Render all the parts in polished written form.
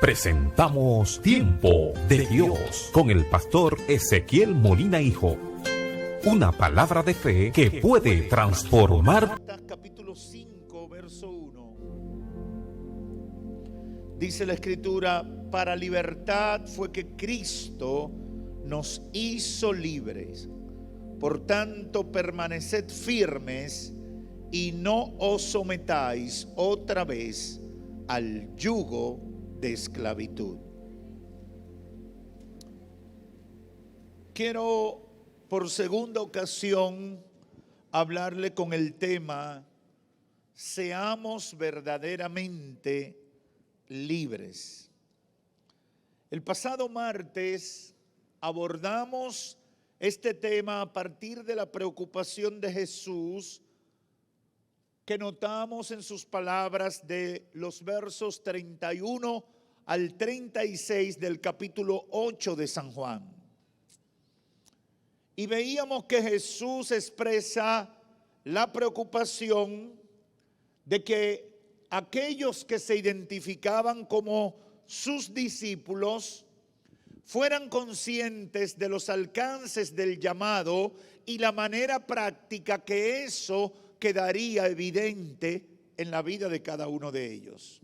presentamos Tiempo de Dios con el pastor Ezequiel Molina Hijo. Una palabra de fe que puede transformar. Capítulo 5, verso 1. Dice la Escritura: para libertad fue que Cristo nos hizo libres. Por tanto, permaneced firmes y no os sometáis otra vez al yugo de esclavitud. Quiero por segunda ocasión hablarle con el tema: seamos verdaderamente libres. El pasado martes abordamos este tema a partir de la preocupación de Jesús que notamos en sus palabras de los versos 31 al 36 del capítulo 8 de San Juan. Y veíamos que Jesús expresa la preocupación de que aquellos que se identificaban como sus discípulos fueran conscientes de los alcances del llamado y la manera práctica que eso quedaría evidente en la vida de cada uno de ellos.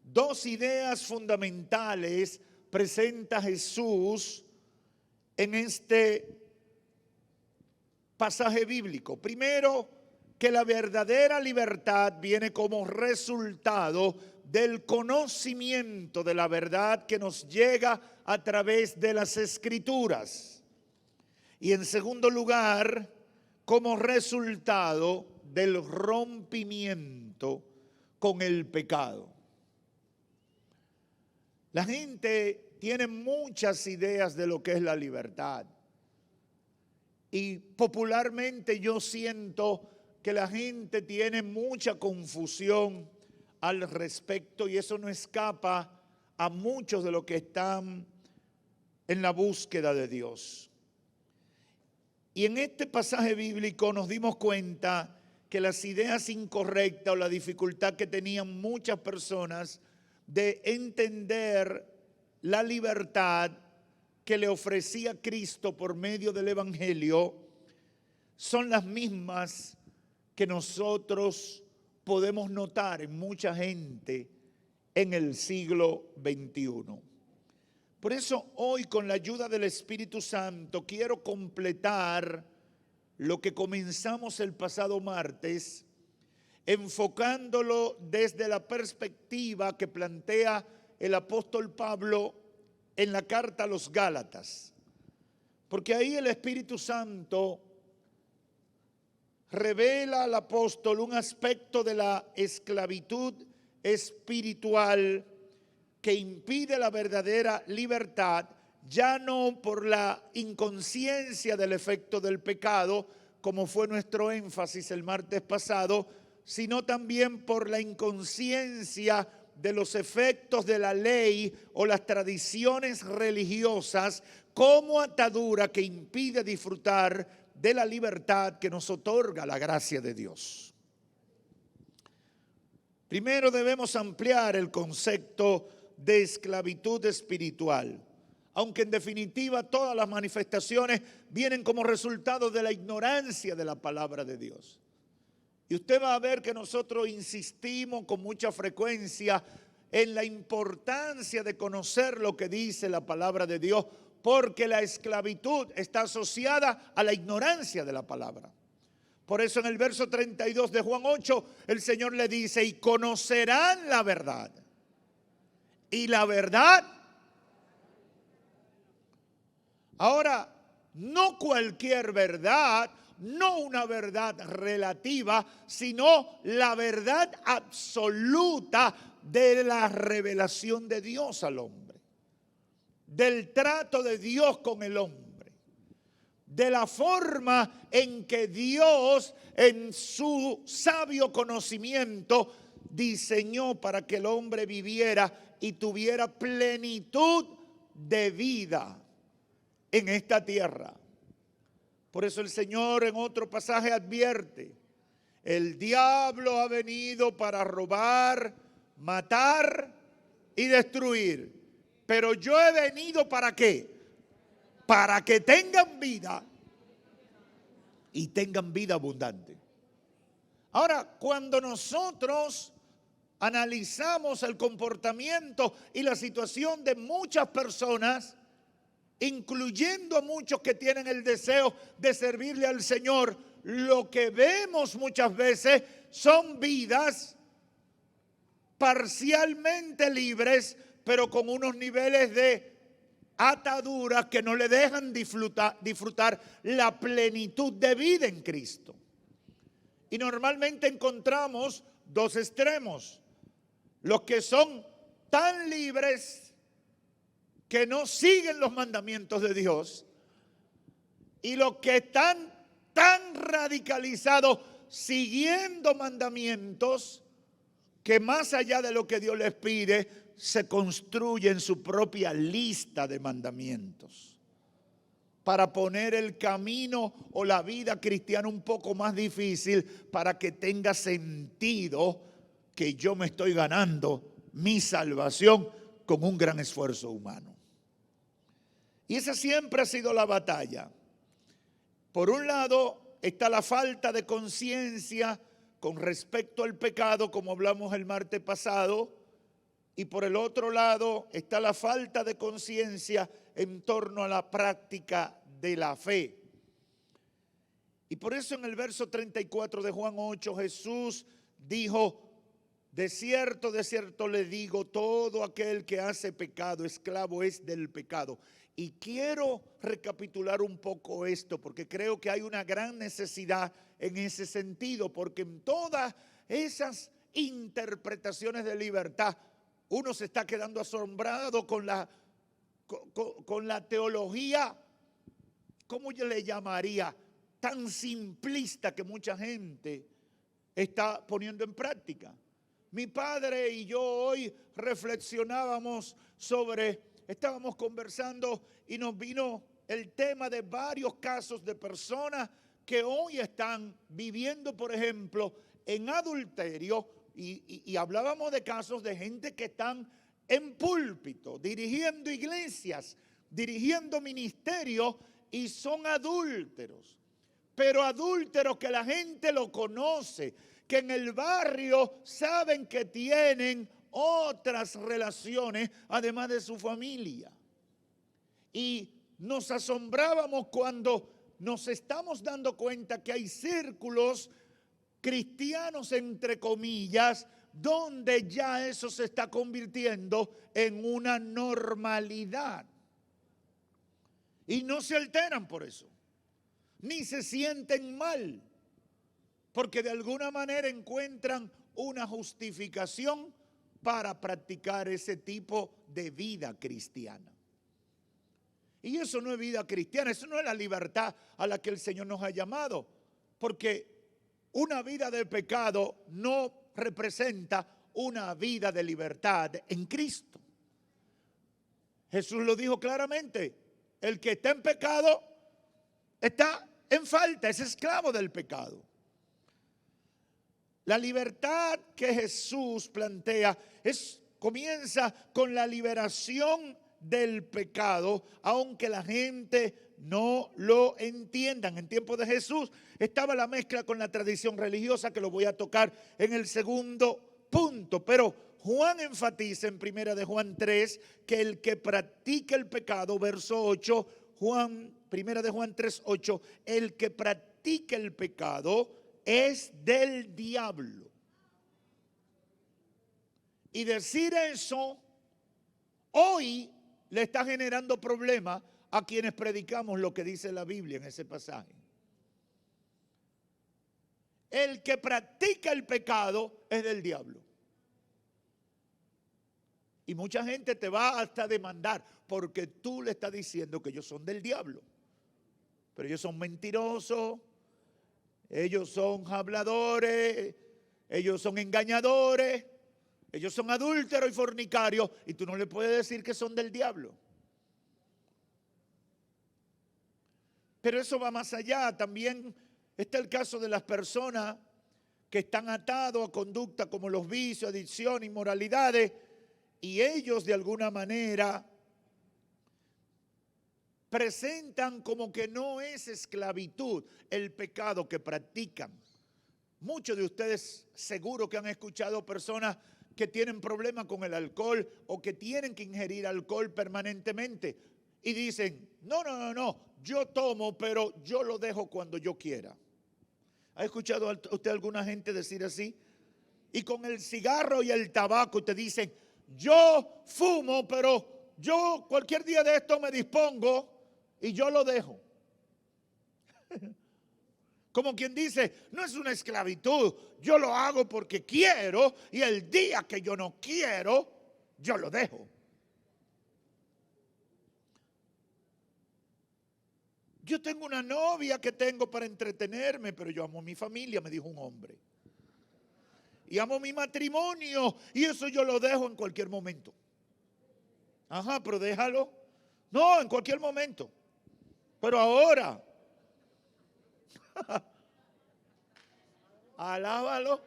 Dos ideas fundamentales presenta Jesús en este pasaje bíblico. Primero, que la verdadera libertad viene como resultado del conocimiento de la verdad que nos llega a través de las Escrituras. Y en segundo lugar, como resultado del rompimiento con el pecado. La gente tiene muchas ideas de lo que es la libertad. Y popularmente yo siento que la gente tiene mucha confusión al respecto, y eso no escapa a muchos de los que están en la búsqueda de Dios. Y en este pasaje bíblico nos dimos cuenta que las ideas incorrectas o la dificultad que tenían muchas personas de entender la libertad que le ofrecía Cristo por medio del Evangelio son las mismas que nosotros podemos notar en mucha gente en el siglo XXI. Por eso hoy, con la ayuda del Espíritu Santo, quiero completar lo que comenzamos el pasado martes, enfocándolo desde la perspectiva que plantea el apóstol Pablo en la carta a los Gálatas. Porque ahí el Espíritu Santo revela al apóstol un aspecto de la esclavitud espiritual que impide la verdadera libertad, ya no por la inconsciencia del efecto del pecado, como fue nuestro énfasis el martes pasado, sino también por la inconsciencia de los efectos de la ley o las tradiciones religiosas como atadura que impide disfrutar de la libertad que nos otorga la gracia de Dios. Primero debemos ampliar el concepto de esclavitud espiritual, aunque en definitiva todas las manifestaciones vienen como resultado de la ignorancia de la palabra de Dios. Y usted va a ver que nosotros insistimos con mucha frecuencia en la importancia de conocer lo que dice la palabra de Dios, porque la esclavitud está asociada a la ignorancia de la palabra. Por eso en el verso 32 de Juan 8, el Señor le dice: y conocerán la verdad. Y la verdad. Ahora, no cualquier verdad, no una verdad relativa, sino la verdad absoluta de la revelación de Dios al hombre, del trato de Dios con el hombre, de la forma en que Dios en su sabio conocimiento diseñó para que el hombre viviera y tuviera plenitud de vida en esta tierra. Por eso el Señor en otro pasaje advierte: el diablo ha venido para robar, matar y destruir. Pero yo he venido ¿para qué? Para que tengan vida y tengan vida abundante. Ahora, cuando nosotros analizamos el comportamiento y la situación de muchas personas, incluyendo a muchos que tienen el deseo de servirle al Señor, lo que vemos muchas veces son vidas parcialmente libres, pero con unos niveles de ataduras que no le dejan disfrutar la plenitud de vida en Cristo. Y normalmente encontramos dos extremos: los que son tan libres que no siguen los mandamientos de Dios, y los que están tan radicalizados siguiendo mandamientos que más allá de lo que Dios les pide, se construyen su propia lista de mandamientos para poner el camino o la vida cristiana un poco más difícil, para que tenga sentido que yo me estoy ganando mi salvación con un gran esfuerzo humano. Y esa siempre ha sido la batalla. Por un lado está la falta de conciencia con respecto al pecado, como hablamos el martes pasado, y por el otro lado está la falta de conciencia en torno a la práctica de la fe. Y por eso en el verso 34 de Juan 8 Jesús dijo: de cierto le digo, todo aquel que hace pecado, esclavo es del pecado. Y quiero recapitular un poco esto, porque creo que hay una gran necesidad en ese sentido, porque en todas esas interpretaciones de libertad, uno se está quedando asombrado con la teología, ¿cómo yo le llamaría? Tan simplista que mucha gente está poniendo en práctica. Mi padre y yo hoy reflexionábamos estábamos conversando y nos vino el tema de varios casos de personas que hoy están viviendo, por ejemplo, en adulterio, y hablábamos de casos de gente que están en púlpito, dirigiendo iglesias, dirigiendo ministerios, y son adúlteros, pero adúlteros que la gente lo conoce, que en el barrio saben que tienen otras relaciones además de su familia. Y nos asombrábamos cuando nos estamos dando cuenta que hay círculos cristianos, entre comillas, donde ya eso se está convirtiendo en una normalidad. Y no se alteran por eso, ni se sienten mal, porque de alguna manera encuentran una justificación para practicar ese tipo de vida cristiana. Y eso no es vida cristiana, eso no es la libertad a la que el Señor nos ha llamado, porque una vida de pecado no representa una vida de libertad en Cristo. Jesús lo dijo claramente: el que está en pecado está en falta, es esclavo del pecado. La libertad que Jesús plantea comienza con la liberación del pecado, aunque la gente no lo entiendan. En tiempo de Jesús estaba la mezcla con la tradición religiosa, que lo voy a tocar en el segundo punto, pero Juan enfatiza en 1 de Juan 3 que el que practica el pecado, verso 8, 1 de Juan 3, 8, el que practica el pecado es del diablo. Y decir eso hoy le está generando problemas a quienes predicamos lo que dice la Biblia en ese pasaje. El que practica el pecado es del diablo. Y mucha gente te va hasta demandar porque tú le estás diciendo que ellos son del diablo. Pero ellos son mentirosos, ellos son habladores, ellos son engañadores, ellos son adúlteros y fornicarios, y tú no le puedes decir que son del diablo. Pero eso va más allá. También está el caso de las personas que están atados a conductas como los vicios, adicciones, inmoralidades, y ellos de alguna manera presentan como que no es esclavitud el pecado que practican. Muchos de ustedes seguro que han escuchado personas que tienen problemas con el alcohol o que tienen que ingerir alcohol permanentemente y dicen, no, yo tomo, pero yo lo dejo cuando yo quiera. ¿Ha escuchado usted alguna gente decir así? Y con el cigarro y el tabaco te dicen, yo fumo, pero yo cualquier día de esto me dispongo y yo lo dejo. Como quien dice, no es una esclavitud, yo lo hago porque quiero y el día que yo no quiero, yo lo dejo. Yo tengo una novia que tengo para entretenerme, pero yo amo a mi familia, me dijo un hombre. Y amo mi matrimonio y eso yo lo dejo en cualquier momento. Ajá, pero déjalo. No, en cualquier momento. Pero ahora. Alábalo.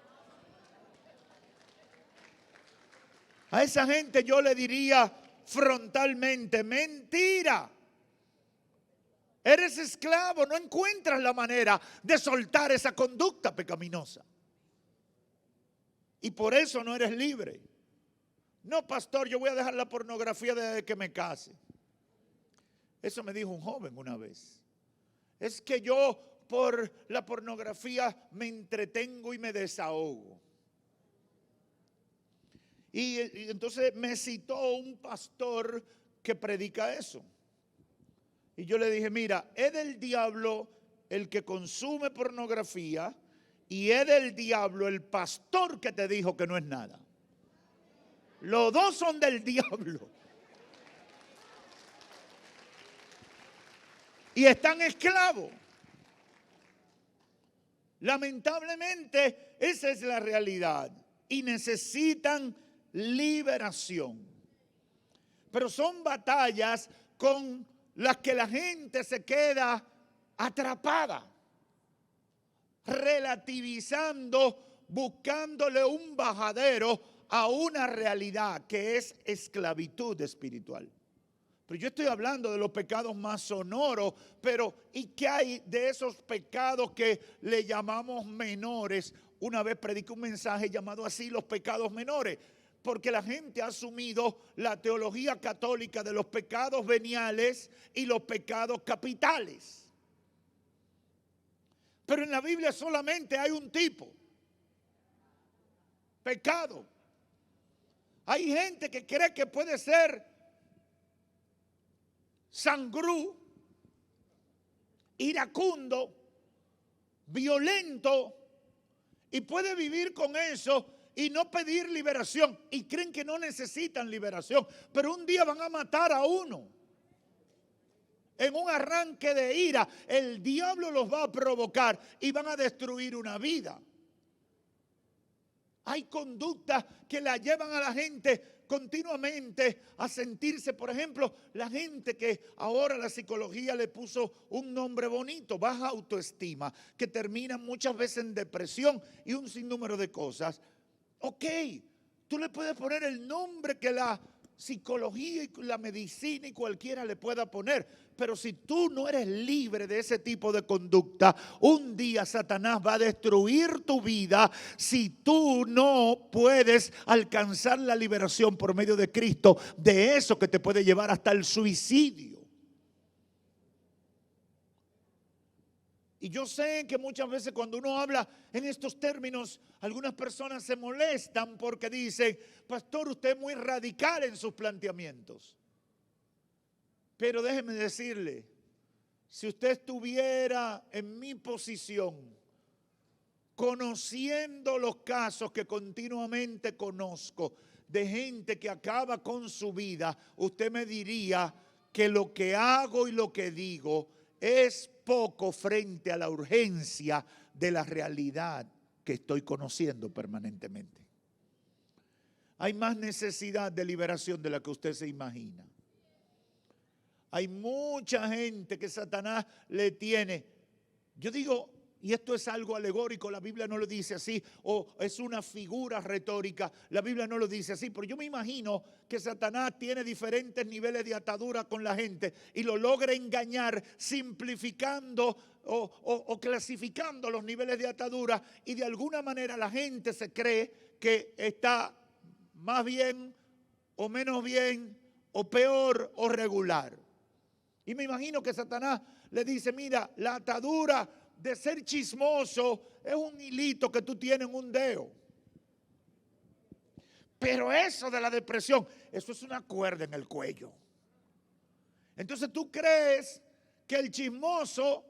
A esa gente yo le diría frontalmente, mentira. Eres esclavo, no encuentras la manera de soltar esa conducta pecaminosa. Y por eso no eres libre. No, pastor, yo voy a dejar la pornografía desde que me case. Eso me dijo un joven una vez. Es que yo por la pornografía me entretengo y me desahogo. Y entonces me citó un pastor que predica eso. Y yo le dije, mira, es del diablo el que consume pornografía y es del diablo el pastor que te dijo que no es nada. Los dos son del diablo. Y están esclavos. Lamentablemente, esa es la realidad. Y necesitan liberación. Pero son batallas con las que la gente se queda atrapada, relativizando, buscándole un bajadero a una realidad que es esclavitud espiritual. Pero yo estoy hablando de los pecados más sonoros, pero ¿y qué hay de esos pecados que le llamamos menores? Una vez prediqué un mensaje llamado así, los pecados menores, porque la gente ha asumido la teología católica de los pecados veniales y los pecados capitales. Pero en la Biblia solamente hay un tipo, pecado. Hay gente que cree que puede ser sangrú, iracundo, violento y puede vivir con eso y no pedir liberación. Y creen que no necesitan liberación, pero un día van a matar a uno. En un arranque de ira, el diablo los va a provocar y van a destruir una vida. Hay conductas que la llevan a la gente continuamente a sentirse, por ejemplo, la gente que ahora la psicología le puso un nombre bonito, baja autoestima, que termina muchas veces en depresión y un sinnúmero de cosas. Ok, tú le puedes poner el nombre que la psicología y la medicina y cualquiera le pueda poner, pero si tú no eres libre de ese tipo de conducta, un día Satanás va a destruir tu vida si tú no puedes alcanzar la liberación por medio de Cristo de eso que te puede llevar hasta el suicidio. Y yo sé que muchas veces cuando uno habla en estos términos, algunas personas se molestan porque dicen, pastor, usted es muy radical en sus planteamientos. Pero déjeme decirle, si usted estuviera en mi posición, conociendo los casos que continuamente conozco de gente que acaba con su vida, usted me diría que lo que hago y lo que digo es poco frente a la urgencia de la realidad que estoy conociendo permanentemente. Hay más necesidad de liberación de la que usted se imagina. Hay mucha gente que Satanás le tiene. Yo digo, y esto es algo alegórico, la Biblia no lo dice así, o es una figura retórica, la Biblia no lo dice así, pero yo me imagino que Satanás tiene diferentes niveles de atadura con la gente y lo logra engañar simplificando o clasificando los niveles de atadura, y de alguna manera la gente se cree que está más bien o menos bien o peor o regular. Y me imagino que Satanás le dice, mira, la atadura de ser chismoso es un hilito que tú tienes en un dedo. Pero eso de la depresión, eso es una cuerda en el cuello. Entonces tú crees que el chismoso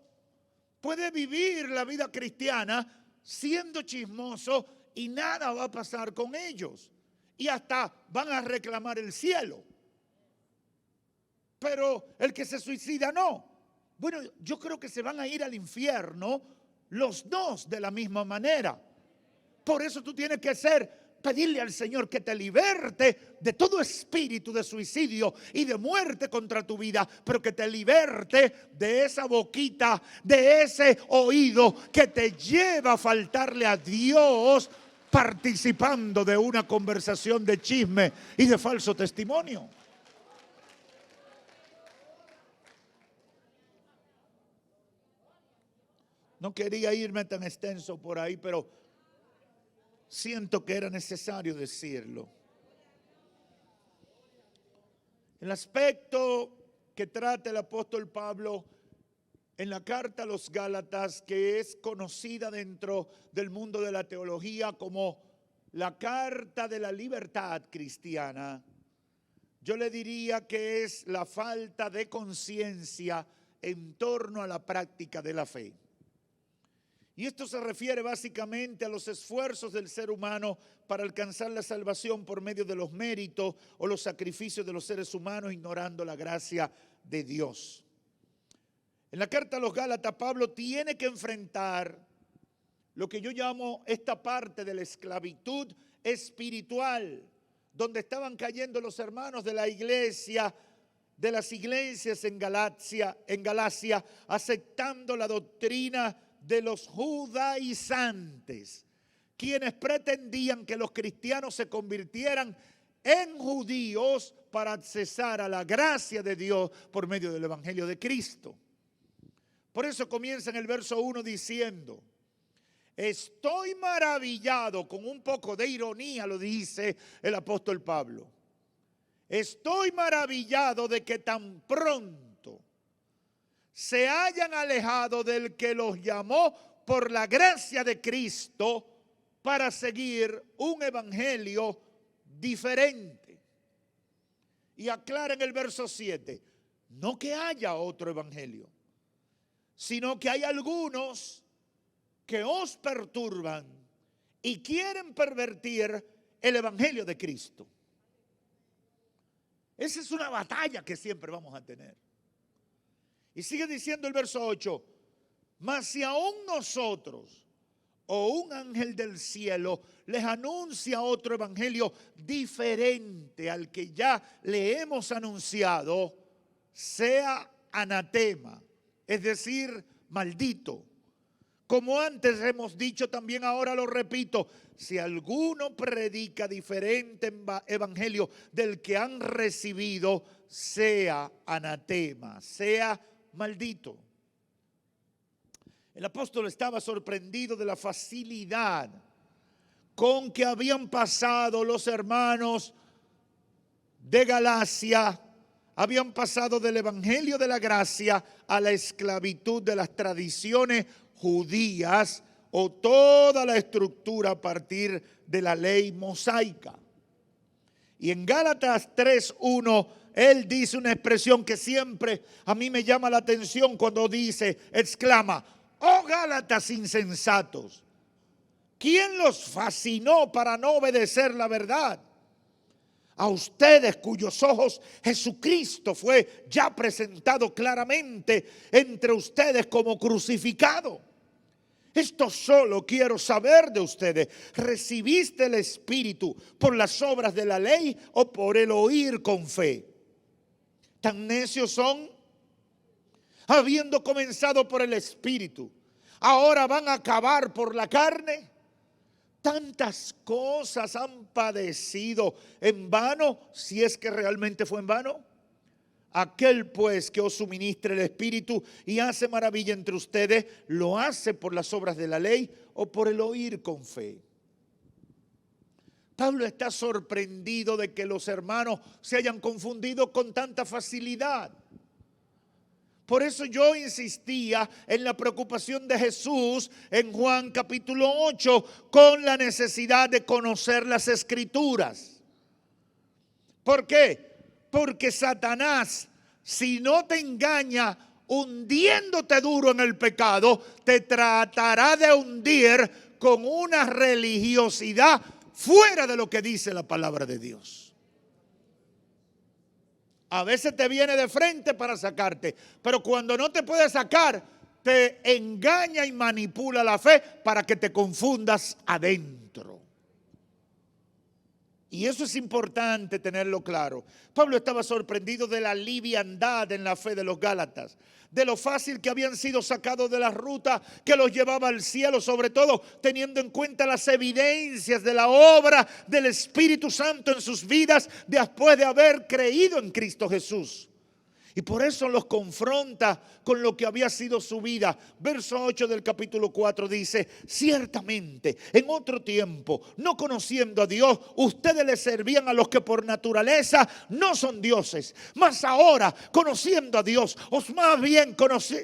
puede vivir la vida cristiana siendo chismoso y nada va a pasar con ellos. Y hasta van a reclamar el cielo. Pero el que se suicida no. Bueno, yo creo que se van a ir al infierno los dos de la misma manera. Por eso tú tienes que pedirle al Señor que te liberte de todo espíritu de suicidio y de muerte contra tu vida, pero que te liberte de esa boquita, de ese oído que te lleva a faltarle a Dios participando de una conversación de chisme y de falso testimonio. No quería irme tan extenso por ahí, pero siento que era necesario decirlo. El aspecto que trata el apóstol Pablo en la carta a los Gálatas, que es conocida dentro del mundo de la teología como la carta de la libertad cristiana, yo le diría que es la falta de conciencia en torno a la práctica de la fe. Y esto se refiere básicamente a los esfuerzos del ser humano para alcanzar la salvación por medio de los méritos o los sacrificios de los seres humanos, ignorando la gracia de Dios. En la carta a los Gálatas, Pablo tiene que enfrentar lo que yo llamo esta parte de la esclavitud espiritual, donde estaban cayendo los hermanos de la iglesia, de las iglesias en Galacia, aceptando la doctrina de los judaizantes, quienes pretendían que los cristianos se convirtieran en judíos para accesar a la gracia de Dios por medio del evangelio de Cristo. Por eso comienza en el verso 1 diciendo, estoy maravillado, con un poco de ironía lo dice el apóstol Pablo, estoy maravillado de que tan pronto se hayan alejado del que los llamó por la gracia de Cristo para seguir un evangelio diferente. Y aclara en el verso 7, no que haya otro evangelio, sino que hay algunos que os perturban y quieren pervertir el evangelio de Cristo. Esa es una batalla que siempre vamos a tener. Y sigue diciendo el verso 8, mas si aún nosotros o un ángel del cielo les anuncia otro evangelio diferente al que ya le hemos anunciado, sea anatema, es decir, maldito. Como antes hemos dicho, también ahora lo repito, si alguno predica diferente evangelio del que han recibido, sea anatema, sea maldito. El apóstol estaba sorprendido de la facilidad con que habían pasado los hermanos de Galacia, habían pasado del evangelio de la gracia a la esclavitud de las tradiciones judías o toda la estructura a partir de la ley mosaica. Y en Gálatas 3:1 él dice una expresión que siempre a mí me llama la atención cuando exclama, oh Gálatas insensatos, ¿quién los fascinó para no obedecer la verdad? A ustedes cuyos ojos Jesucristo fue ya presentado claramente entre ustedes como crucificado. Esto solo quiero saber de ustedes. ¿Recibiste el Espíritu por las obras de la ley o por el oír con fe? ¿Tan necios son? Habiendo comenzado por el Espíritu, ahora van a acabar por la carne. Tantas cosas han padecido en vano, si es que realmente fue en vano. Aquel pues que os suministre el Espíritu y hace maravilla entre ustedes, ¿lo hace por las obras de la ley o por el oír con fe? Pablo está sorprendido de que los hermanos se hayan confundido con tanta facilidad. Por eso yo insistía en la preocupación de Jesús en Juan capítulo 8 con la necesidad de conocer las Escrituras. ¿Por qué? Porque Satanás, si no te engaña hundiéndote duro en el pecado, te tratará de hundir con una religiosidad fuera de lo que dice la palabra de Dios. A veces te viene de frente para sacarte, pero cuando no te puede sacar, te engaña y manipula la fe para que te confundas adentro. Y eso es importante tenerlo claro. Pablo estaba sorprendido de la liviandad en la fe de los Gálatas, de lo fácil que habían sido sacados de la ruta que los llevaba al cielo, sobre todo teniendo en cuenta las evidencias de la obra del Espíritu Santo en sus vidas después de haber creído en Cristo Jesús. Y por eso los confronta con lo que había sido su vida. Verso 8 del capítulo 4 dice: ciertamente en otro tiempo, no conociendo a Dios, ustedes le servían a los que por naturaleza no son dioses. Mas ahora, conociendo a Dios, o más bien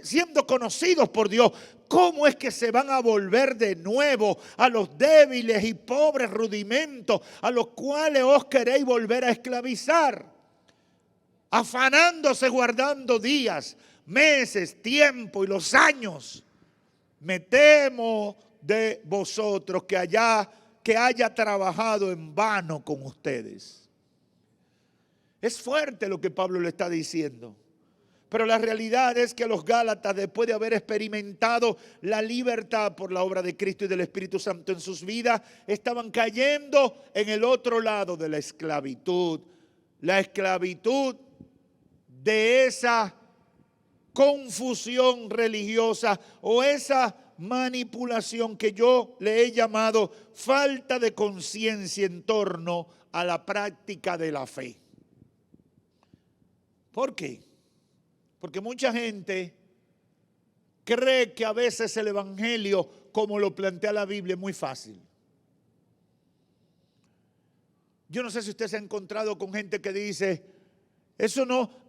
siendo conocidos por Dios, ¿cómo es que se van a volver de nuevo a los débiles y pobres rudimentos a los cuales os queréis volver a esclavizar? Afanándose, guardando días, meses, tiempo y los años. Me temo de vosotros que haya trabajado en vano con ustedes. Es fuerte lo que Pablo le está diciendo. Pero la realidad es que los Gálatas, después de haber experimentado la libertad por la obra de Cristo y del Espíritu Santo en sus vidas, estaban cayendo en el otro lado de la esclavitud. La esclavitud de esa confusión religiosa o esa manipulación que yo le he llamado falta de conciencia en torno a la práctica de la fe. ¿Por qué? Porque mucha gente cree que a veces el evangelio, como lo plantea la Biblia, es muy fácil. Yo no sé si usted se ha encontrado con gente que dice: eso no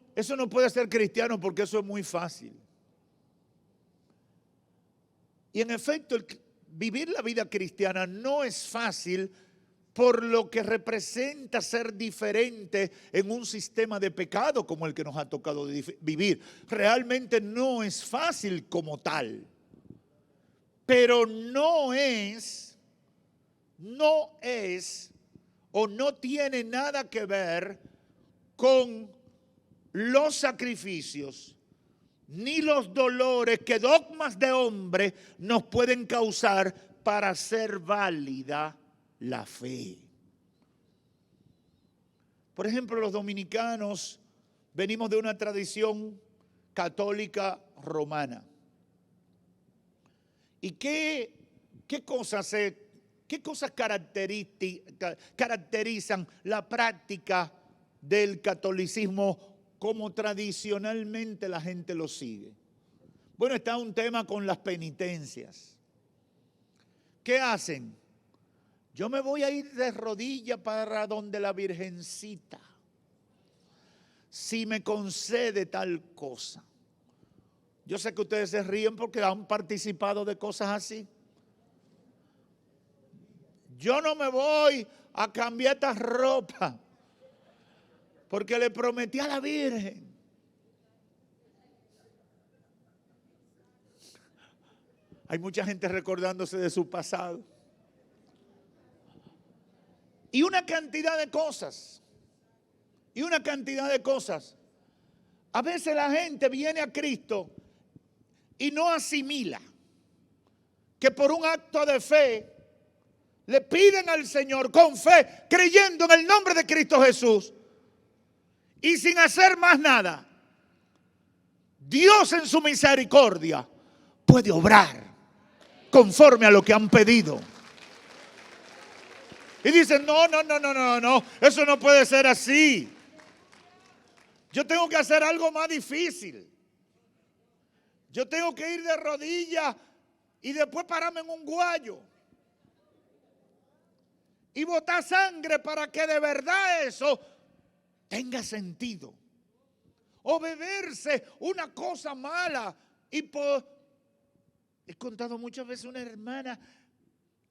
puede ser cristiano porque eso es muy fácil. Y en efecto, vivir la vida cristiana no es fácil por lo que representa ser diferente en un sistema de pecado como el que nos ha tocado vivir. Realmente no es fácil como tal. Pero no es o no tiene nada que ver con los sacrificios ni los dolores que dogmas de hombre nos pueden causar para hacer válida la fe. Por ejemplo, los dominicanos venimos de una tradición católica romana. ¿Y qué cosas caracterizan la práctica del catolicismo como tradicionalmente la gente lo sigue? Bueno, está un tema con las penitencias. ¿Qué hacen? Yo me voy a ir de rodillas para donde la Virgencita, si me concede tal cosa. Yo sé que ustedes se ríen porque han participado de cosas así. Yo no me voy a cambiar esta ropa porque le prometí a la Virgen. Hay mucha gente recordándose de su pasado. Y una cantidad de cosas. A veces la gente viene a Cristo y no asimila que por un acto de fe le piden al Señor con fe, creyendo en el nombre de Cristo Jesús y sin hacer más nada. Dios en su misericordia puede obrar conforme a lo que han pedido. Y dicen, no, eso no puede ser así. Yo tengo que hacer algo más difícil. Yo tengo que ir de rodillas y después pararme en un guayo y botar sangre para que de verdad eso tenga sentido. O beberse una cosa mala. He contado muchas veces una hermana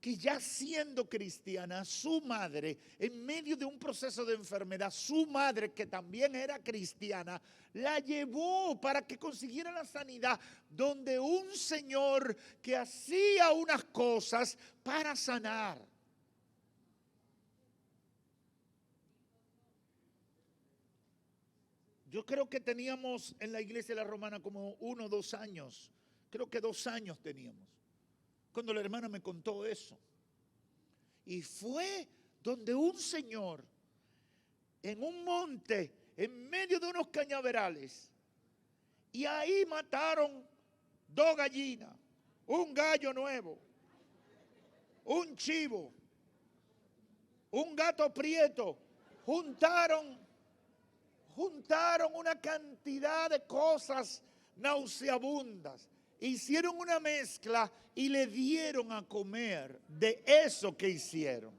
que ya siendo cristiana, su madre, en medio de un proceso de enfermedad, su madre, que también era cristiana, la llevó para que consiguiera la sanidad, donde un señor que hacía unas cosas para sanar. Yo creo que teníamos en la iglesia de la Romana como 1 o 2 años, creo que 2 años teníamos, cuando la hermana me contó eso. Y fue donde un señor, en un monte, en medio de unos cañaverales, y ahí mataron 2 gallinas, un gallo nuevo, un chivo, un gato prieto, juntaron una cantidad de cosas nauseabundas. Hicieron una mezcla y le dieron a comer de eso que hicieron.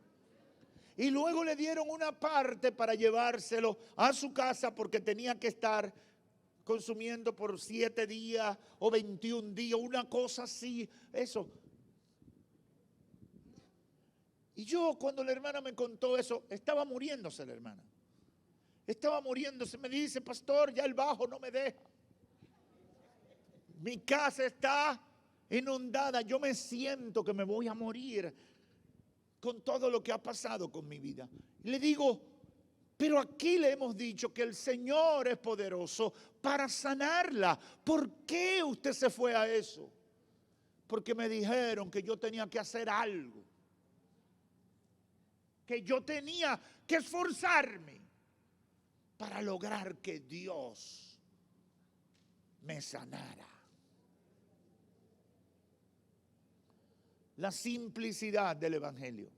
Y luego le dieron una parte para llevárselo a su casa porque tenía que estar consumiendo por 7 días o 21 días, una cosa así, eso. Y yo cuando la hermana me contó eso, estaba muriéndose la hermana. Estaba muriéndose, me dice, pastor, ya el bajo no me deja. Mi casa está inundada, yo me siento que me voy a morir con todo lo que ha pasado con mi vida. Y le digo, pero aquí le hemos dicho que el Señor es poderoso para sanarla. ¿Por qué usted se fue a eso? Porque me dijeron que yo tenía que hacer algo, que yo tenía que esforzarme para lograr que Dios me sanara. La simplicidad del Evangelio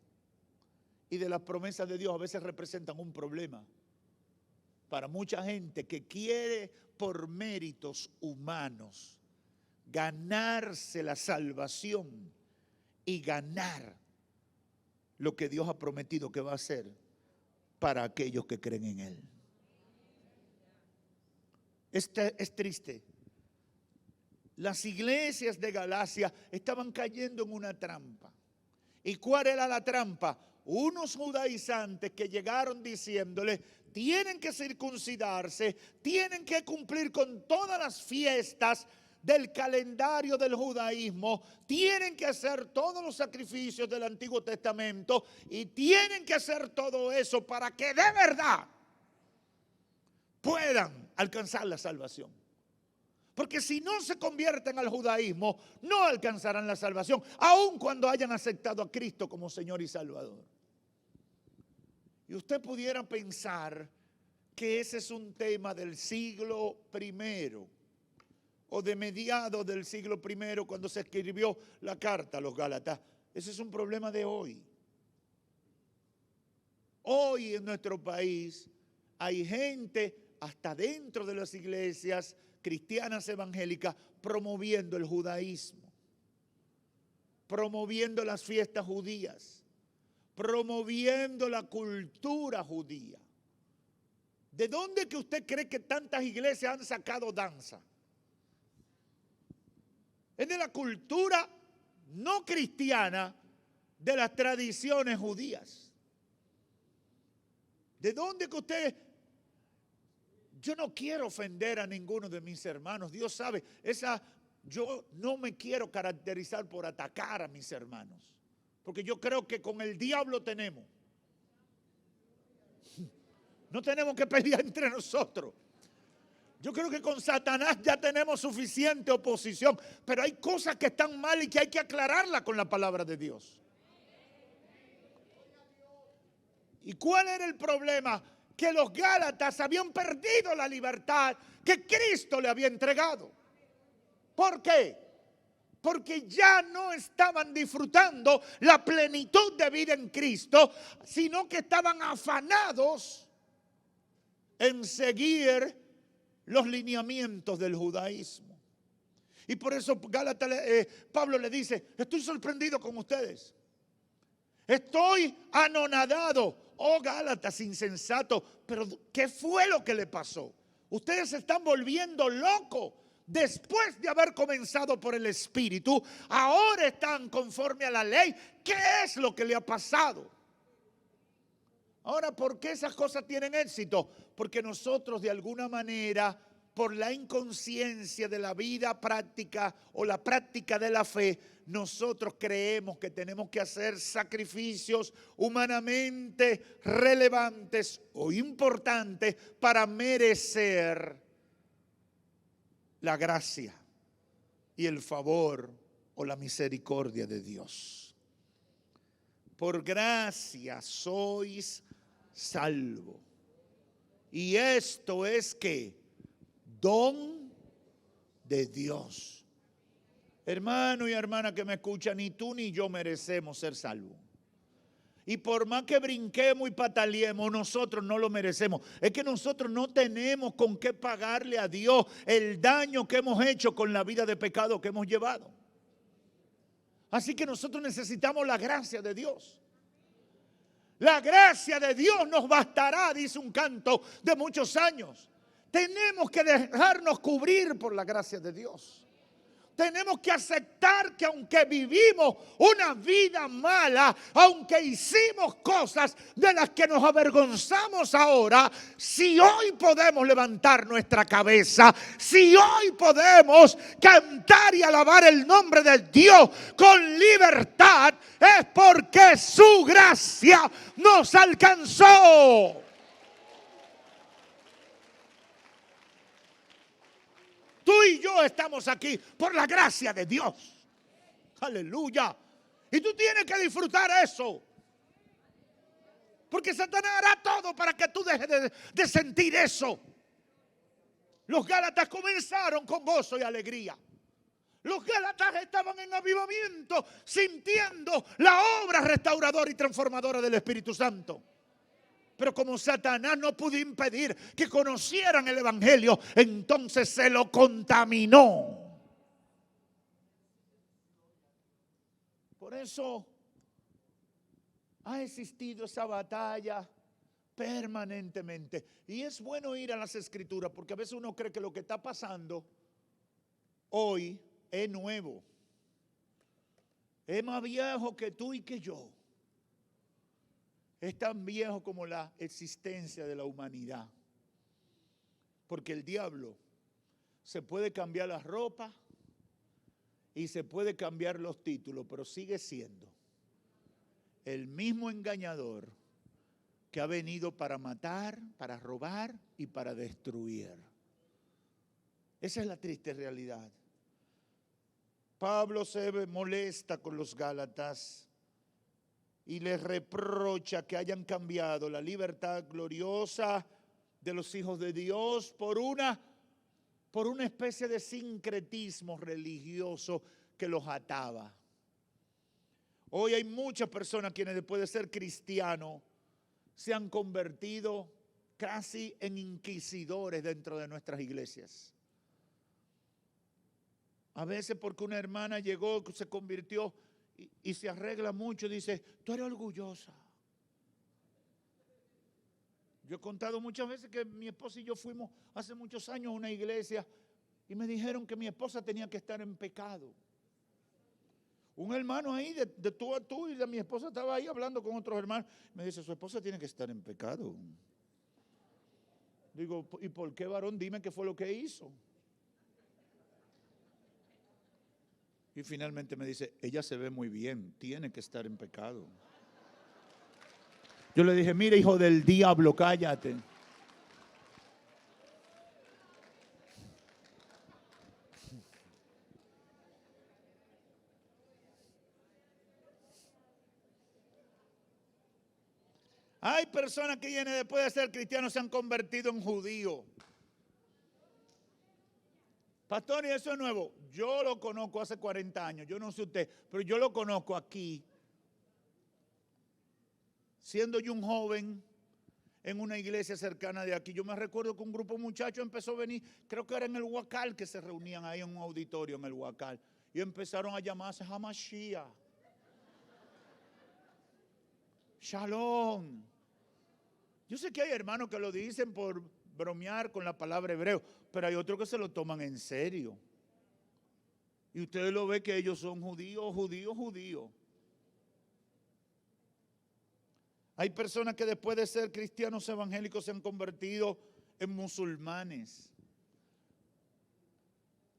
y de las promesas de Dios a veces representan un problema para mucha gente que quiere por méritos humanos ganarse la salvación y ganar lo que Dios ha prometido que va a hacer para aquellos que creen en Él. Es triste. Las iglesias de Galacia estaban cayendo en una trampa. ¿Y cuál era la trampa? Unos judaizantes que llegaron diciéndole, tienen que circuncidarse, tienen que cumplir con todas las fiestas del calendario del judaísmo, tienen que hacer todos los sacrificios del Antiguo Testamento y tienen que hacer todo eso para que de verdad puedan alcanzar la salvación. Porque si no se convierten al judaísmo, no alcanzarán la salvación, aun cuando hayan aceptado a Cristo como Señor y Salvador. Y usted pudiera pensar que ese es un tema del siglo I o de mediados del siglo I, cuando se escribió la carta a los Gálatas. Ese es un problema de hoy. Hoy en nuestro país hay gente hasta dentro de las iglesias cristianas evangélicas promoviendo el judaísmo, promoviendo las fiestas judías, promoviendo la cultura judía. ¿De dónde que usted cree que tantas iglesias han sacado danza? Es de la cultura no cristiana de las tradiciones judías. ¿De dónde que usted? Yo no quiero ofender a ninguno de mis hermanos. Dios sabe, yo no me quiero caracterizar por atacar a mis hermanos. Porque yo creo que con el diablo tenemos. No tenemos que pelear entre nosotros. Yo creo que con Satanás ya tenemos suficiente oposición. Pero hay cosas que están mal y que hay que aclararlas con la palabra de Dios. ¿Y cuál era el problema? Que los Gálatas habían perdido la libertad que Cristo le había entregado. ¿Por qué? porque ya no estaban disfrutando la plenitud de vida en Cristo, sino que estaban afanados en seguir los lineamientos del judaísmo. Y por eso Pablo le dice, estoy sorprendido con ustedes. Estoy anonadado. Oh, Gálatas insensatos, pero ¿qué fue lo que le pasó? Ustedes se están volviendo locos. Después de haber comenzado por el Espíritu, ahora están conforme a la ley. ¿Qué es lo que le ha pasado? Ahora, ¿por qué esas cosas tienen éxito? Porque nosotros de alguna manera, por la inconsciencia de la vida práctica o la práctica de la fe, nosotros creemos que tenemos que hacer sacrificios humanamente relevantes o importantes para merecer la gracia y el favor o la misericordia de Dios. Por gracia sois salvos. Y esto es que don de Dios. Hermano y hermana que me escuchan, ni tú ni yo merecemos ser salvos. Y por más que brinquemos y pataleemos, nosotros no lo merecemos. Es que nosotros no tenemos con qué pagarle a Dios el daño que hemos hecho con la vida de pecado que hemos llevado. Así que nosotros necesitamos la gracia de Dios. La gracia de Dios nos bastará, dice un canto de muchos años. Tenemos que dejarnos cubrir por la gracia de Dios. Tenemos que aceptar que aunque vivimos una vida mala, aunque hicimos cosas de las que nos avergonzamos ahora, si hoy podemos levantar nuestra cabeza, si hoy podemos cantar y alabar el nombre de Dios con libertad, es porque su gracia nos alcanzó. Tú y yo estamos aquí por la gracia de Dios. Aleluya. Y tú tienes que disfrutar eso. Porque Satanás hará todo para que tú dejes de sentir eso. Los Gálatas comenzaron con gozo y alegría. Los Gálatas estaban en avivamiento, sintiendo la obra restauradora y transformadora del Espíritu Santo. Pero como Satanás no pudo impedir que conocieran el Evangelio, entonces se lo contaminó. Por eso ha existido esa batalla permanentemente. Y es bueno ir a las Escrituras, porque a veces uno cree que lo que está pasando hoy es nuevo. Es más viejo que tú y que yo. Es tan viejo como la existencia de la humanidad. Porque el diablo se puede cambiar la ropa y se puede cambiar los títulos, pero sigue siendo el mismo engañador que ha venido para matar, para robar y para destruir. Esa es la triste realidad. Pablo se molesta con los Gálatas y les reprocha que hayan cambiado la libertad gloriosa de los hijos de Dios por una especie de sincretismo religioso que los ataba. Hoy hay muchas personas quienes después de ser cristianos se han convertido casi en inquisidores dentro de nuestras iglesias. A veces porque una hermana llegó, se convirtió y se arregla mucho, dice, tú eres orgullosa. Yo he contado muchas veces que mi esposa y yo fuimos hace muchos años a una iglesia y me dijeron que mi esposa tenía que estar en pecado. Un hermano ahí de tú a tú y de mi esposa estaba ahí hablando con otros hermanos. Me dice, su esposa tiene que estar en pecado. Digo, ¿y por qué, varón? Dime qué fue lo que hizo. Y finalmente me dice, ella se ve muy bien, tiene que estar en pecado. Yo le dije, mira, hijo del diablo, cállate. Hay personas que vienen después de ser cristianos se han convertido en judíos. Pastor, y eso es nuevo. Yo lo conozco hace 40 años. Yo no sé usted, pero yo lo conozco aquí. Siendo yo un joven en una iglesia cercana de aquí, yo me recuerdo que un grupo de muchachos empezó a venir, creo que era en el Huacal, que se reunían ahí en un auditorio en el Huacal, y empezaron a llamarse Hamashiach, Shalom. Yo sé que hay hermanos que lo dicen por bromear con la palabra hebreo, pero hay otros que se lo toman en serio. Y ustedes lo ven que ellos son judíos. Hay personas que después de ser cristianos evangélicos se han convertido en musulmanes,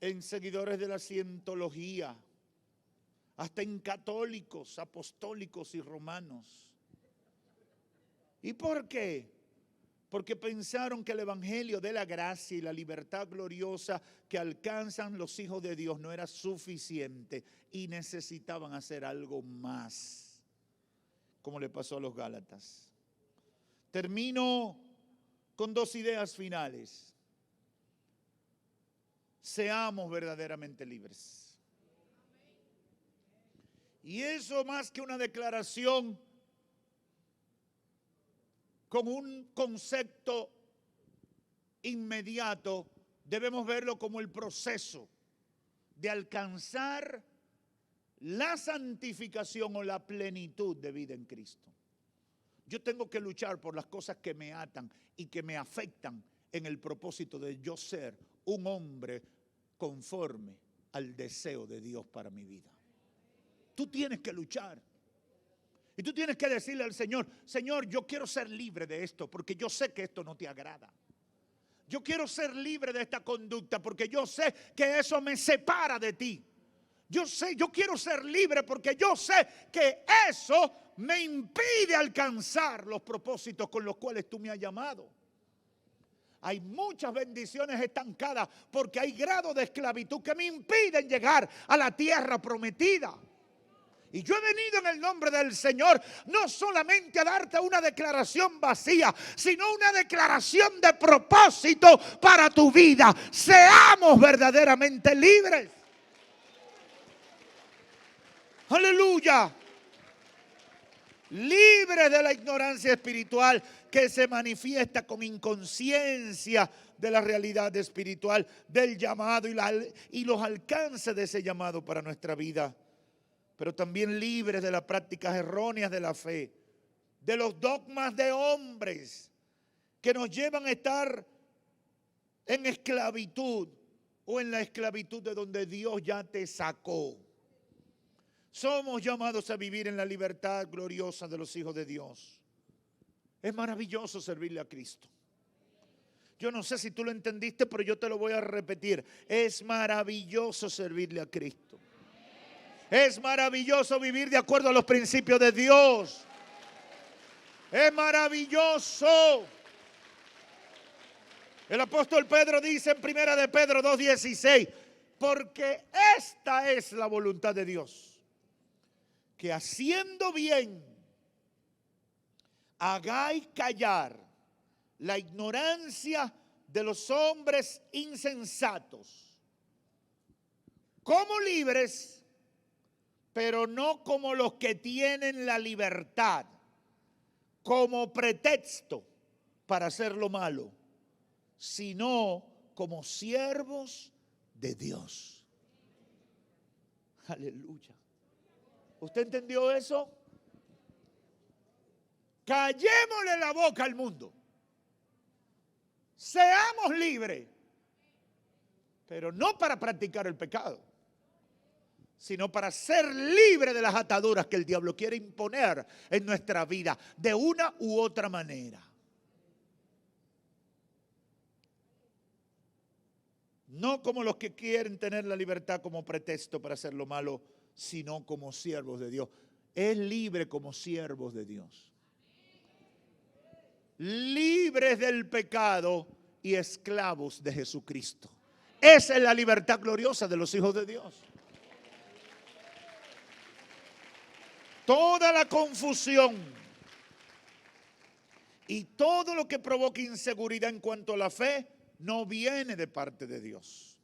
en seguidores de la cientología, hasta en católicos, apostólicos y romanos. ¿Y por qué? Porque pensaron que el evangelio de la gracia y la libertad gloriosa que alcanzan los hijos de Dios no era suficiente y necesitaban hacer algo más, como le pasó a los Gálatas. Termino con dos ideas finales. Seamos verdaderamente libres. Y eso, más que una declaración con un concepto inmediato, debemos verlo como el proceso de alcanzar la santificación o la plenitud de vida en Cristo. Yo tengo que luchar por las cosas que me atan y que me afectan en el propósito de yo ser un hombre conforme al deseo de Dios para mi vida. Tú tienes que luchar. Y tú tienes que decirle al Señor, Señor, yo quiero ser libre de esto porque yo sé que esto no te agrada. Yo quiero ser libre de esta conducta porque yo sé que eso me separa de ti. Yo quiero ser libre porque yo sé que eso me impide alcanzar los propósitos con los cuales tú me has llamado. Hay muchas bendiciones estancadas porque hay grados de esclavitud que me impiden llegar a la tierra prometida. Y yo he venido en el nombre del Señor no solamente a darte una declaración vacía, sino una declaración de propósito para tu vida. Seamos verdaderamente libres. Aleluya. Libres de la ignorancia espiritual que se manifiesta con inconsciencia de la realidad espiritual, del llamado y los alcances de ese llamado para nuestra vida. Pero también libres de las prácticas erróneas de la fe, de los dogmas de hombres que nos llevan a estar en esclavitud o en la esclavitud de donde Dios ya te sacó. Somos llamados a vivir en la libertad gloriosa de los hijos de Dios. Es maravilloso servirle a Cristo. Yo no sé si tú lo entendiste, pero yo te lo voy a repetir. Es maravilloso servirle a Cristo. Es maravilloso vivir de acuerdo a los principios de Dios. Es maravilloso. El apóstol Pedro dice en 1 de Pedro 2:16, porque esta es la voluntad de Dios, que haciendo bien hagáis callar la ignorancia de los hombres insensatos, como libres, pero no como los que tienen la libertad como pretexto para hacer lo malo, sino como siervos de Dios. Aleluya. ¿Usted entendió eso? Callémosle la boca al mundo. Seamos libres, pero no para practicar el pecado, sino para ser libre de las ataduras que el diablo quiere imponer en nuestra vida de una u otra manera. No como los que quieren tener la libertad como pretexto para hacer lo malo, sino como siervos de Dios. Es libre como siervos de Dios. Libres del pecado y esclavos de Jesucristo. Esa es la libertad gloriosa de los hijos de Dios. Toda la confusión y todo lo que provoca inseguridad en cuanto a la fe no viene de parte de Dios.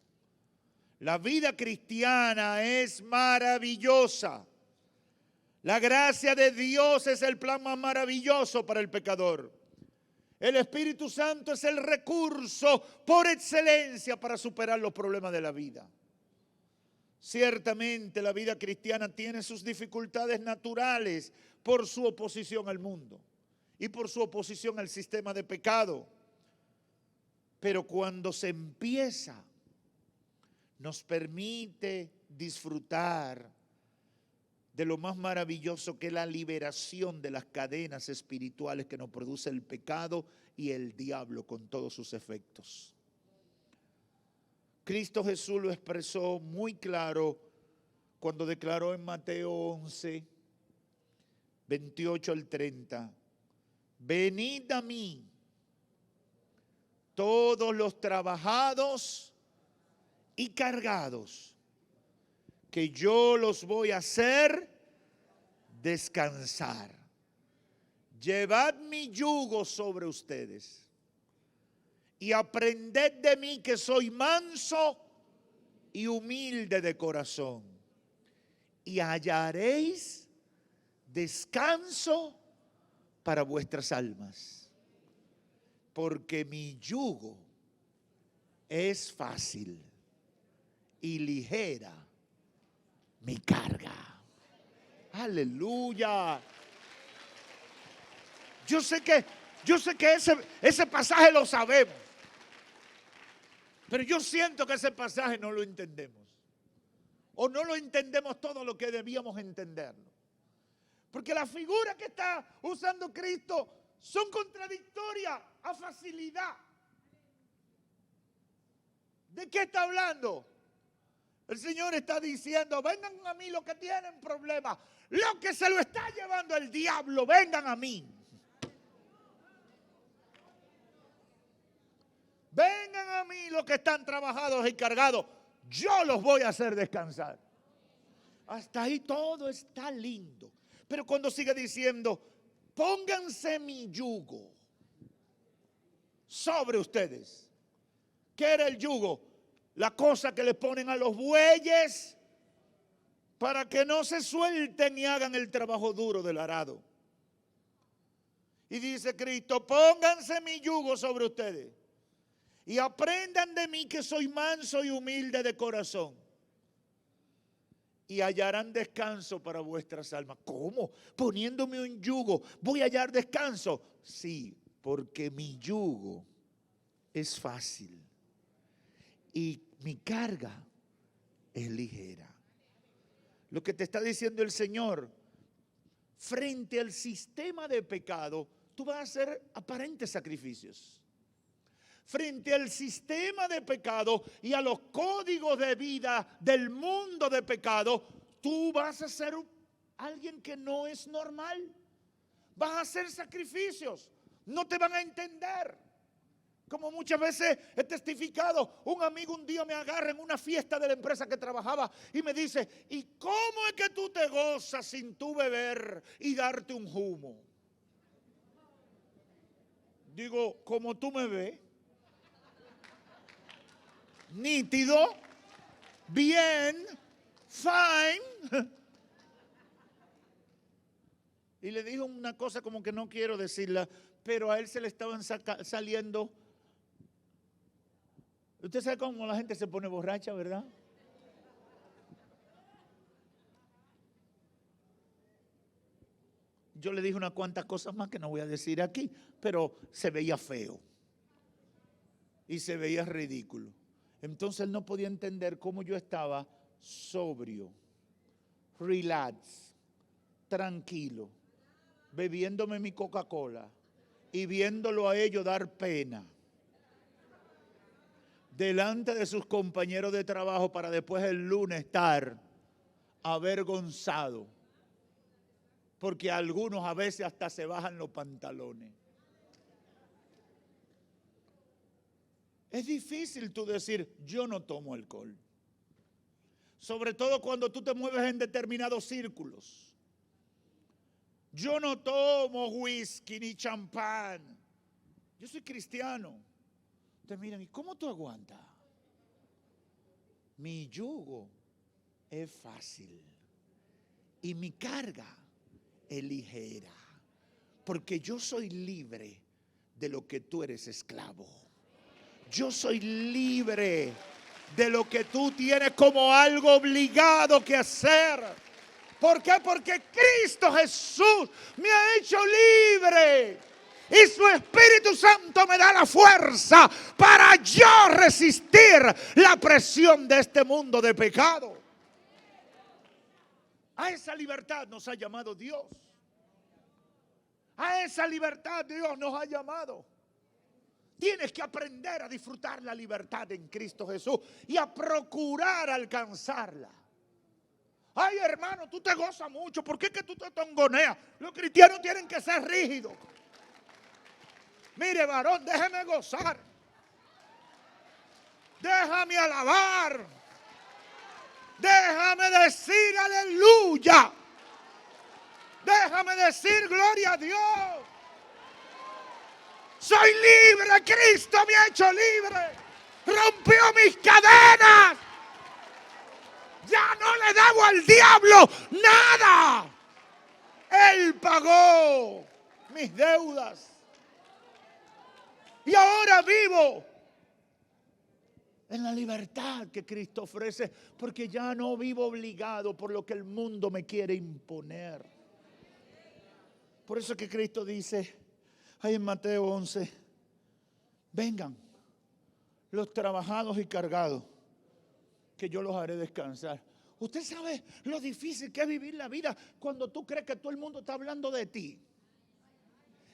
La vida cristiana es maravillosa. La gracia de Dios es el plan más maravilloso para el pecador. El Espíritu Santo es el recurso por excelencia para superar los problemas de la vida. Ciertamente la vida cristiana tiene sus dificultades naturales por su oposición al mundo y por su oposición al sistema de pecado. Pero cuando se empieza, nos permite disfrutar de lo más maravilloso que es la liberación de las cadenas espirituales que nos produce el pecado y el diablo con todos sus efectos. Cristo Jesús lo expresó muy claro cuando declaró en Mateo 11, 28 al 30, venid a mí todos los trabajados y cargados, que yo los voy a hacer descansar. Llevad mi yugo sobre ustedes y aprended de mí, que soy manso y humilde de corazón, y hallaréis descanso para vuestras almas, porque mi yugo es fácil y ligera mi carga. Aleluya. Yo sé que ese pasaje lo sabemos, pero yo siento que ese pasaje no lo entendemos, o no lo entendemos todo lo que debíamos entenderlo, porque las figuras que está usando Cristo son contradictorias a facilidad. ¿De qué está hablando? El Señor está diciendo, vengan a mí los que tienen problemas, los que se lo está llevando el diablo, vengan a mí. Vengan a mí los que están trabajados y cargados, yo los voy a hacer descansar. Hasta ahí todo está lindo. Pero cuando sigue diciendo, pónganse mi yugo sobre ustedes. ¿Qué era el yugo? La cosa que le ponen a los bueyes para que no se suelten y hagan el trabajo duro del arado. Y dice Cristo, pónganse mi yugo sobre ustedes y aprendan de mí, que soy manso y humilde de corazón, y hallarán descanso para vuestras almas. ¿Cómo? Poniéndome un yugo, ¿voy a hallar descanso? Sí, porque mi yugo es fácil y mi carga es ligera. Lo que te está diciendo el Señor, frente al sistema de pecado, tú vas a hacer aparentes sacrificios. Frente al sistema de pecado y a los códigos de vida del mundo de pecado, tú vas a ser alguien que no es normal. Vas a hacer sacrificios, no te van a entender. Como muchas veces he testificado, un amigo un día me agarra en una fiesta de la empresa que trabajaba y me dice, ¿y cómo es que tú te gozas sin tú beber y darte un humo? Digo, como tú me ves, nítido, bien, fine. Y le dijo una cosa como que no quiero decirla, pero a él se le estaban saliendo. Usted sabe cómo la gente se pone borracha, ¿verdad? Yo le dije unas cuantas cosas más que no voy a decir aquí, pero se veía feo y se veía ridículo. Entonces él no podía entender cómo yo estaba sobrio, relax, tranquilo, bebiéndome mi Coca-Cola y viéndolo a ellos dar pena delante de sus compañeros de trabajo para después el lunes estar avergonzado, porque algunos a veces hasta se bajan los pantalones. Es difícil tú decir, yo no tomo alcohol. Sobre todo cuando tú te mueves en determinados círculos. Yo no tomo whisky ni champán. Yo soy cristiano. Te miran, ¿y cómo tú aguantas? Mi yugo es fácil y mi carga es ligera, porque yo soy libre de lo que tú eres esclavo. Yo soy libre de lo que tú tienes como algo obligado que hacer. ¿Por qué? Porque Cristo Jesús me ha hecho libre. Y su Espíritu Santo me da la fuerza para yo resistir la presión de este mundo de pecado. A esa libertad nos ha llamado Dios. A esa libertad Dios nos ha llamado. Tienes que aprender a disfrutar la libertad en Cristo Jesús y a procurar alcanzarla. Ay, hermano, tú te gozas mucho. ¿Por qué es que tú te tongoneas? Los cristianos tienen que ser rígidos. Mire, varón, déjeme gozar. Déjame alabar. Déjame decir aleluya. Déjame decir gloria a Dios. Soy libre, Cristo me ha hecho libre. Rompió mis cadenas. Ya no le debo al diablo nada. Él pagó mis deudas. Y ahora vivo en la libertad que Cristo ofrece, porque ya no vivo obligado por lo que el mundo me quiere imponer. Por eso que Cristo dice ahí en Mateo 11, vengan los trabajados y cargados, que yo los haré descansar. Usted sabe lo difícil que es vivir la vida cuando tú crees que todo el mundo está hablando de ti.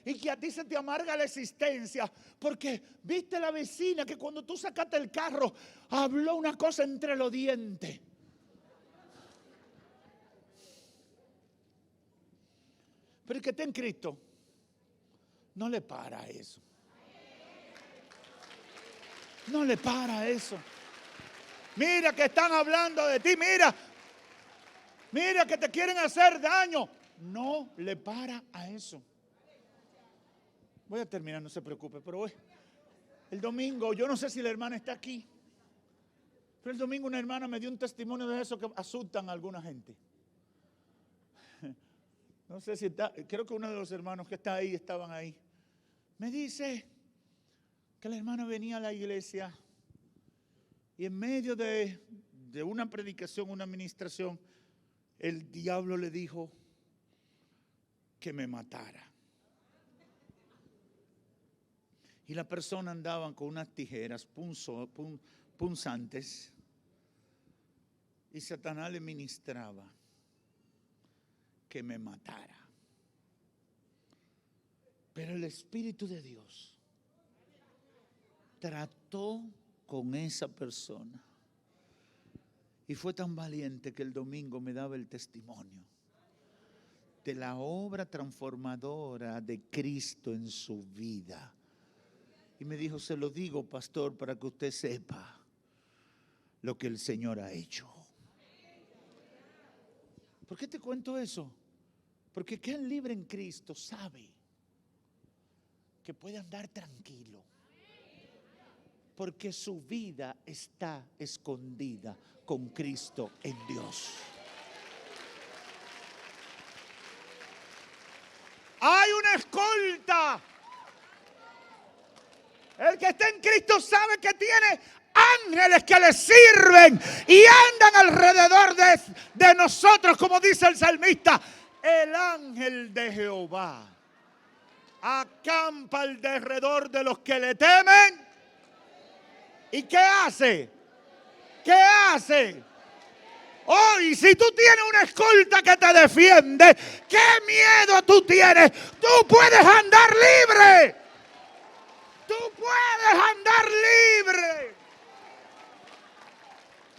Y que a ti se te amarga la existencia. Porque viste la vecina que cuando tú sacaste el carro habló una cosa entre los dientes. Pero el que está en Cristo no le para eso. No le para eso. Mira que están hablando de ti. Mira que te quieren hacer daño. No le para a eso. Voy a terminar, no se preocupe, pero hoy, el domingo, yo no sé si la hermana está aquí, pero el domingo una hermana me dio un testimonio de eso que asustan a alguna gente. No sé si está, creo que uno de los hermanos que está ahí, estaban ahí. Me dice que la hermana venía a la iglesia y en medio de una predicación, una administración, el diablo le dijo que me matara. Y la persona andaba con unas tijeras punzantes y Satanás le ministraba que me matara. Pero el Espíritu de Dios trató con esa persona y fue tan valiente que el domingo me daba el testimonio de la obra transformadora de Cristo en su vida. Y me dijo, se lo digo, pastor, para que usted sepa lo que el Señor ha hecho. ¿Por qué te cuento eso? Porque quien libre en Cristo sabe que puede andar tranquilo. Porque su vida está escondida con Cristo en Dios. Hay una escolta. El que está en Cristo sabe que tiene ángeles que le sirven y andan alrededor de nosotros, como dice el salmista. El ángel de Jehová acampa alrededor de los que le temen. ¿Y qué hace? ¿Qué hace? Hoy, si tú tienes una escolta que te defiende, ¿qué miedo tú tienes? Tú puedes andar libre. Tú puedes andar libre.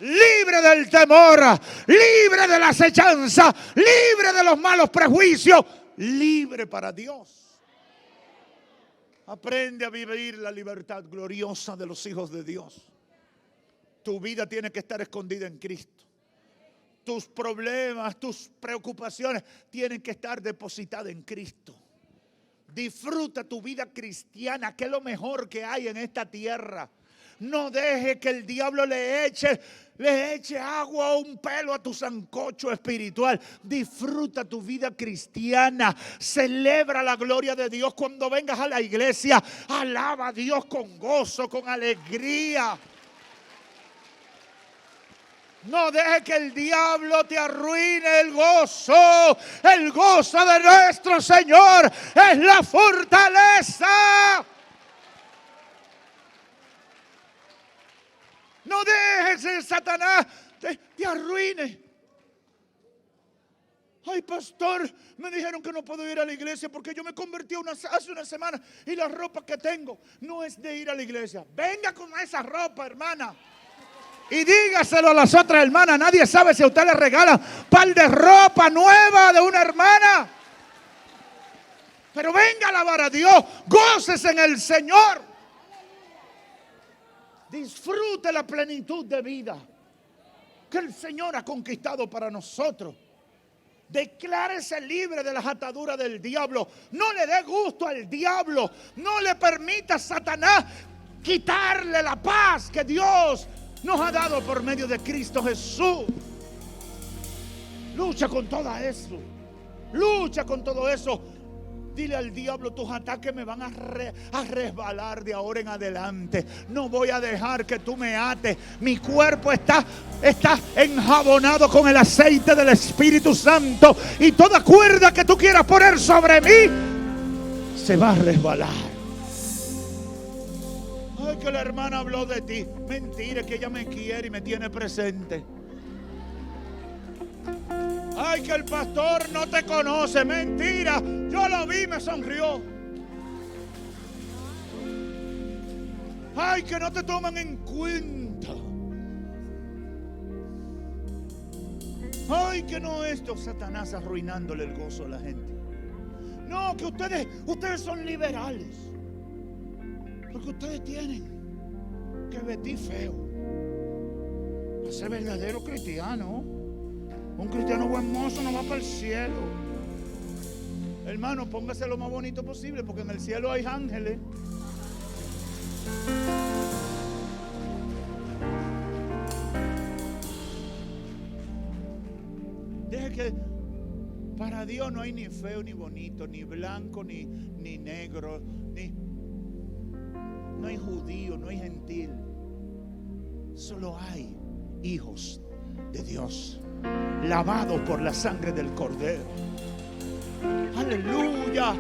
Libre del temor, libre de la acechanza, libre de los malos prejuicios, libre para Dios. Aprende a vivir la libertad gloriosa de los hijos de Dios. Tu vida tiene que estar escondida en Cristo. Tus problemas, tus preocupaciones tienen que estar depositadas en Cristo. Disfruta tu vida cristiana, que es lo mejor que hay en esta tierra. No deje que el diablo le eche agua o un pelo a tu sancocho espiritual. Disfruta tu vida cristiana. Celebra la gloria de Dios cuando vengas a la iglesia. Alaba a Dios con gozo, con alegría. No deje que el diablo te arruine el gozo. El gozo de nuestro Señor es la fortaleza. No dejes que Satanás te arruine. Ay, pastor, me dijeron que no puedo ir a la iglesia porque yo me convertí hace una semana y la ropa que tengo no es de ir a la iglesia. Venga con esa ropa, hermana, y dígaselo a las otras hermanas. Nadie sabe si a usted le regala un par de ropa nueva de una hermana. Pero venga a alabar a Dios, gócese en el Señor. Disfrute la plenitud de vida que el Señor ha conquistado para nosotros. Declárese libre de las ataduras del diablo. No le dé gusto al diablo. No le permita a Satanás quitarle la paz que Dios nos ha dado por medio de Cristo Jesús. Lucha con todo eso. Lucha con todo eso. Dile al diablo, tus ataques me van a resbalar de ahora en adelante. No voy a dejar que tú me ates. Mi cuerpo está enjabonado con el aceite del Espíritu Santo. Y toda cuerda que tú quieras poner sobre mí se va a resbalar. Ay, que la hermana habló de ti. Mentira, que ella me quiere y me tiene presente. Ay, que el pastor no te conoce. Mentira, yo lo vi, me sonrió. Ay, que no te toman en cuenta. Ay, que no, esto Satanás arruinándole el gozo a la gente. No, que ustedes son liberales, porque ustedes tienen que vestir feo para ser verdadero cristiano. Un cristiano buen mozo no va para el cielo. Hermano, póngase lo más bonito posible, porque en el cielo hay ángeles. Deje que para Dios no hay ni feo ni bonito, ni blanco ni negro, no hay judío, no hay gentil. Solo hay hijos de Dios, lavados por la sangre del Cordero. Aleluya.